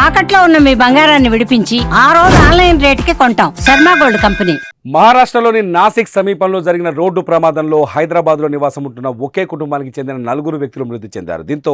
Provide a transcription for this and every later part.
తాకట్లో ఉన్న మీ బంగారాన్ని విడిపించి ఆ రోజు ఆన్లైన్ రేటుకి కొంటాం. Sharma gold company. మహారాష్ట్రలోని నాసిక్ సమీపంలో జరిగిన రోడ్డు ప్రమాదంలో హైదరాబాద్లో నివాసం ఉంటున్న ఒకే కుటుంబానికి చెందిన 4 వ్యక్తులు మృతి చెందారు. దీంతో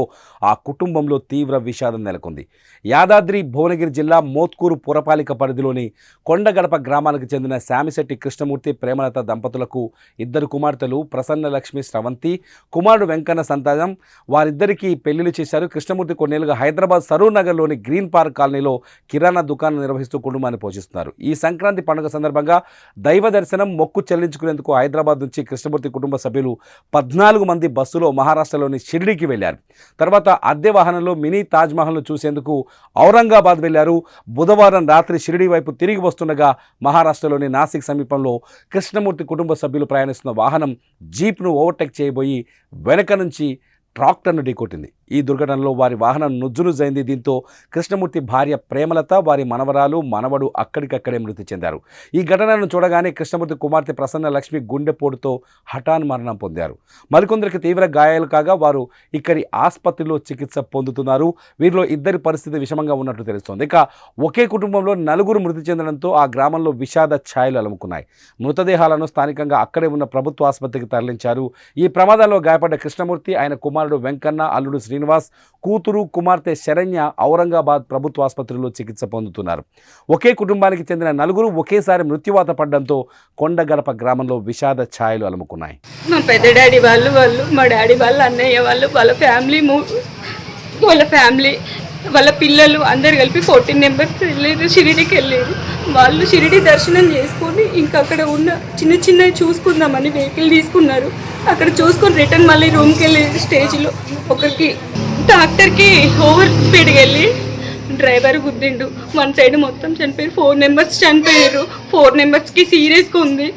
ఆ కుటుంబంలో తీవ్ర విషాదం నెలకొంది. యాదాద్రి భువనగిరి జిల్లా మోత్కూరు పురపాలిక పరిధిలోని కొండగడప గ్రామానికి చెందిన శామిశెట్టి కృష్ణమూర్తి ప్రేమలత దంపతులకు 2 కుమార్తెలు ప్రసన్నలక్ష్మి స్రవంతి, కుమారుడు వెంకన్న సంతానం. వారిద్దరికీ పెళ్లిళ్లు చేశారు. కృష్ణమూర్తి కొన్నేళ్లుగా హైదరాబాద్ సరూర్ నగర్లోని గ్రీన్ పార్క్ కాలనీలో కిరాణా దుకాణం నిర్వహిస్తూ కుటుంబాన్ని పోషిస్తున్నారు. ఈ సంక్రాంతి పండుగ సందర్భంగా దైవ దర్శనం మొక్కు చెల్లించుకునేందుకు హైదరాబాద్ నుంచి కృష్ణమూర్తి కుటుంబ సభ్యులు 14 మంది బస్సులో మహారాష్ట్రలోని షిరిడీకి వెళ్లారు. తర్వాత అద్దె వాహనంలో మినీ తాజ్మహల్ను చూసేందుకు ఔరంగాబాద్ వెళ్లారు. బుధవారం రాత్రి షిరిడీ వైపు తిరిగి వస్తుండగా మహారాష్ట్రలోని నాసిక్ సమీపంలో కృష్ణమూర్తి కుటుంబ సభ్యులు ప్రయాణిస్తున్న వాహనం జీప్ను ఓవర్టేక్ చేయబోయి వెనక నుంచి ట్రాక్టర్ను ఢీకొట్టింది. ఈ దుర్ఘటనలో వారి వాహనం నుజ్జునుజ్జైంది. దీంతో కృష్ణమూర్తి భార్య ప్రేమలత, వారి మనవరాలు, మనవడు అక్కడికక్కడే మృతి చెందారు. ఈ ఘటనను చూడగానే కృష్ణమూర్తి కుమార్తె ప్రసన్న లక్ష్మి గుండెపోటుతో హఠాన్ మరణం పొందారు. మరికొందరికి తీవ్ర గాయాలు కాగా వారు ఇక్కడి ఆసుపత్రిలో చికిత్స పొందుతున్నారు. వీరిలో 2 పరిస్థితి విషమంగా ఉన్నట్లు తెలుస్తోంది. ఇక ఒకే కుటుంబంలో 4 మృతి చెందడంతో ఆ గ్రామంలో విషాద ఛాయలు అలుముకున్నాయి. మృతదేహాలను స్థానికంగా అక్కడే ఉన్న ప్రభుత్వ ఆసుపత్రికి తరలించారు. ఈ ప్రమాదంలో గాయపడ్డ కృష్ణమూర్తి, ఆయన కుమారుడు వెంకన్న, అల్లుడు శ్రీనివాస్, కూతురు కుమార్తె శరణ్య ఔరంగాబాద్ ప్రభుత్వ ఆసుపత్రిలో చికిత్స పొందుతున్నారు. ఒకే కుటుంబానికి చెందిన 4 ఒకేసారి మృత్యువాత పడడంతో కొండగడప గ్రామంలో విషాద ఛాయలు అలుముకున్నాయి. మా పెద్ద డాడీ వాళ్ళు మా డాడీ వాళ్ళ అన్నయ్య వాళ్ళు, వాళ్ళ ఫ్యామిలీ వాళ్ళ పిల్లలు అందరు కలిపి 14 మెంబర్స్ వెళ్ళారు. షిరిడీకి వెళ్ళారు. వాళ్ళు షిరిడీ దర్శనం చేసుకొని ఇంకా అక్కడ ఉన్న చిన్నవి చూసుకుందామని వెహికల్ తీసుకున్నారు. అక్కడ చూసుకొని రిటర్న్ మళ్ళీ రూమ్కి వెళ్ళి స్టేజ్లో ఒకరికి ట్రాక్టర్కి ఓవర్ స్పీడ్కి వెళ్ళి డ్రైవర్ గుద్దిండు. 1 సైడ్ మొత్తం చనిపోయారు. 4 మెంబర్స్ చనిపోయారు. 4 మెంబర్స్కి సీరియస్గా ఉంది.